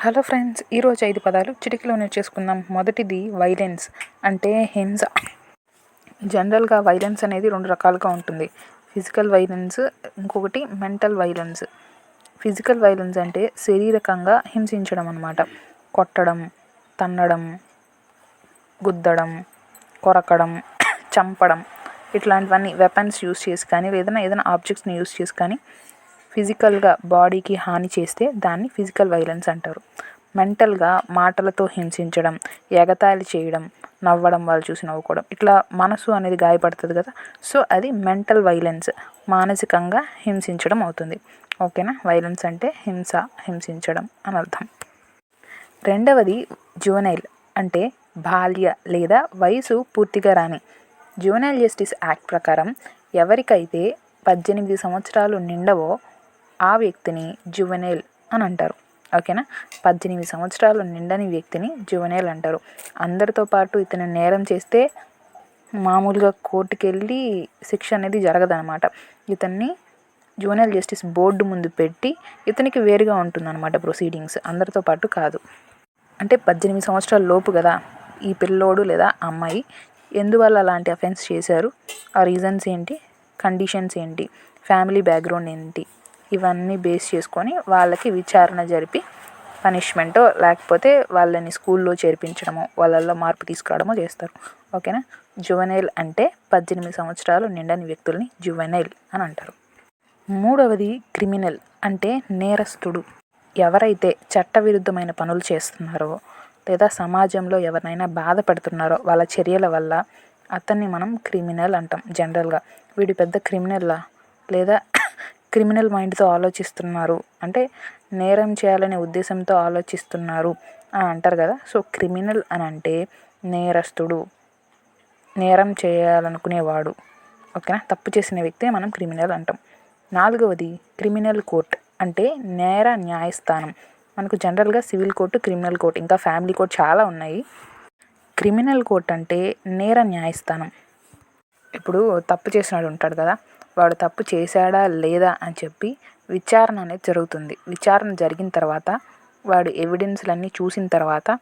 Hello friends, ఈరోజు 5 పదాలు చిటికలో నేర్చేసుకుందాం. మొదటిది వైలెన్స్ అంటే హింస. జనరల్గా వైలెన్స్ అనేది 2 రకాలుగా ఉంటుంది. ఫిజికల్ వైలెన్స్, ఇంకొకటి మెంటల్ వైలెన్స్. ఫిజికల్ వైలెన్స్ అంటే శారీరకంగా హింసించడం అన్నమాట. కొట్టడం, తన్నడం, గుద్దడం, కొరకడం, చంపడం, ఇట్లాంటివన్నీ వెపన్స్ యూస్ చేసి కానీ ఏదైనా ఆబ్జెక్ట్స్ని యూస్ చేసి కానీ ఫిజికల్గా బాడీకి హాని చేస్తే దాన్ని ఫిజికల్ వైలెన్స్ అంటారు. మెంటల్గా మాటలతో హింసించడం, ఎగతాళి చేయడం, నవ్వడం, వాళ్ళు చూసి నవ్వుకోవడం, ఇట్లా మనసు అనేది గాయపడుతుంది కదా, సో అది మెంటల్ వైలెన్స్, మానసికంగా హింసించడం అవుతుంది. ఓకేనా? వైలెన్స్ అంటే హింసించడం అని అర్థం. రెండవది జువెనైల్ అంటే బాల్య లేదా వయసు పూర్తిగా రాని. జువెనైల్ జస్టిస్ యాక్ట్ ప్రకారం ఎవరికైతే 18 సంవత్సరాలు నిండవో ఆ వ్యక్తిని జువెనైల్ అని అంటారు. ఓకేనా? 18 సంవత్సరాలు నిండని వ్యక్తిని జువెనైల్ అంటారు. అందరితో పాటు ఇతను నేరం చేస్తే మామూలుగా కోర్టుకు వెళ్ళి శిక్ష అనేది జరగదనమాట. ఇతన్ని జువెనైల్ జస్టిస్ బోర్డు ముందు పెట్టి ఇతనికి వేరుగా ఉంటుందన్నమాట ప్రొసీడింగ్స్, అందరితో పాటు కాదు. అంటే 18 సంవత్సరాల లోపు కదా ఈ పిల్లోడు లేదా అమ్మాయి, ఎందువల్ల అలాంటి అఫెన్స్ చేశారు, ఆ రీజన్స్ ఏంటి, కండిషన్స్ ఏంటి, ఫ్యామిలీ బ్యాక్గ్రౌండ్ ఏంటి, ఇవన్నీ బేస్ చేసుకొని వాళ్ళకి విచారణ జరిపి పనిష్మెంటో లేకపోతే వాళ్ళని స్కూల్లో చేర్పించడమో, వాళ్ళల్లో మార్పు తీసుకురావడమో చేస్తారు. ఓకేనా? జువెనైల్ అంటే 18 సంవత్సరాలు నిండని వ్యక్తుల్ని జువెనైల్ అని అంటారు. మూడవది క్రిమినల్ అంటే నేరస్తుడు. ఎవరైతే చట్టవిరుద్ధమైన పనులు చేస్తున్నారో లేదా సమాజంలో ఎవరినైనా బాధ పెడుతున్నారో వాళ్ళ చర్యల వల్ల అతన్ని మనం క్రిమినల్ అంటాం. జనరల్గా వీడు పెద్ద క్రిమినల్లా లేదా క్రిమినల్ మైండ్తో ఆలోచిస్తున్నారు అంటే నేరం చేయాలనే ఉద్దేశంతో ఆలోచిస్తున్నారు అని అంటారు కదా. సో క్రిమినల్ అని అంటే నేరస్తుడు, నేరం చేయాలనుకునేవాడు. ఓకేనా? తప్పు చేసిన వ్యక్తే మనం క్రిమినల్ అంటాం. నాలుగవది క్రిమినల్ కోర్ట్ అంటే నేర న్యాయస్థానం. మనకు జనరల్గా సివిల్ కోర్టు, క్రిమినల్ కోర్టు, ఇంకా ఫ్యామిలీ కోర్టు చాలా ఉన్నాయి. క్రిమినల్ కోర్ట్ అంటే నేర న్యాయస్థానం. ఇప్పుడు తప్పు చేసినాడు ఉంటాడు కదా, వాడు తప్పు చేశాడా లేదా అని చెప్పి విచారణ అనేది జరుగుతుంది. విచారణ జరిగిన తర్వాత వాడు ఎవిడెన్స్లన్నీ చూసిన తర్వాత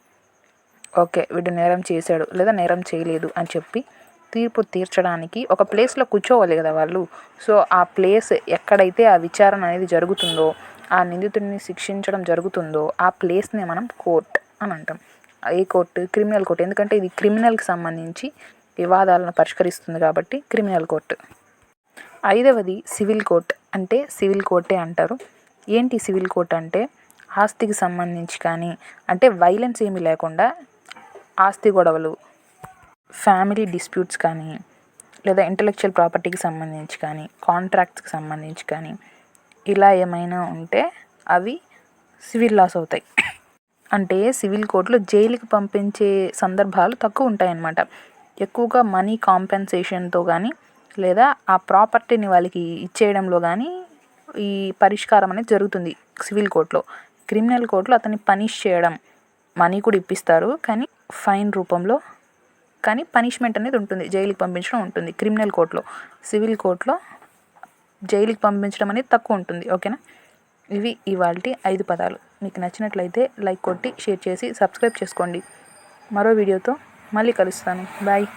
ఓకే వీడు నేరం చేశాడు లేదా నేరం చేయలేదు అని చెప్పి తీర్పు తీర్చడానికి ఒక ప్లేస్లో కూర్చోవాలి కదా వాళ్ళు. సో ఆ ప్లేస్ ఎక్కడైతే ఆ విచారణ అనేది జరుగుతుందో, ఆ నిందితుడిని శిక్షించడం జరుగుతుందో ఆ ప్లేస్ని మనం కోర్ట్ అని అంటాం. ఏ కోర్టు? Criminal court. ఎందుకంటే ఇది క్రిమినల్కి సంబంధించి వివాదాలను పరిష్కరిస్తుంది కాబట్టి క్రిమినల్ కోర్టు. ఐదవది సివిల్ కోర్ట్ అంటే సివిల్ కోర్టే అంటారు. ఏంటి సివిల్ కోర్ట్ అంటే ఆస్తికి సంబంధించి కానీ, అంటే వైలెన్స్ ఏమీ లేకుండా ఆస్తి గొడవలు, ఫ్యామిలీ డిస్ప్యూట్స్ కానీ, లేదా ఇంటలెక్చువల్ ప్రాపర్టీకి సంబంధించి కానీ, కాంట్రాక్ట్స్కి సంబంధించి కానీ, ఇలా ఏమైనా ఉంటే అవి సివిల్ లాస్ అవుతాయి. అంటే సివిల్ కోర్టులో జైలుకి పంపించే సందర్భాలు తక్కువ ఉంటాయన్నమాట. ఎక్కువగా మనీ కాంపెన్సేషన్తో కానీ లేదా ఆ ప్రాపర్టీని వాళ్ళకి ఇచ్చేయడంలో కానీ ఈ పరిష్కారం అనేది జరుగుతుంది సివిల్ కోర్టులో. క్రిమినల్ కోర్టులో అతన్ని పనిష్ చేయడం, మనీ కూడా ఇప్పిస్తారు కానీ ఫైన్ రూపంలో, కానీ పనిష్మెంట్ అనేది ఉంటుంది, జైలుకి పంపించడం ఉంటుంది క్రిమినల్ కోర్టులో. సివిల్ కోర్టులో జైలుకి పంపించడం అనేది తక్కువ ఉంటుంది. ఓకేనా? ఇవి ఇవాల్టి 5 పదాలు. మీకు నచ్చినట్లయితే లైక్ కొట్టి షేర్ చేసి సబ్స్క్రైబ్ చేసుకోండి. మరో వీడియోతో మళ్ళీ కలుస్తాను. బాయ్.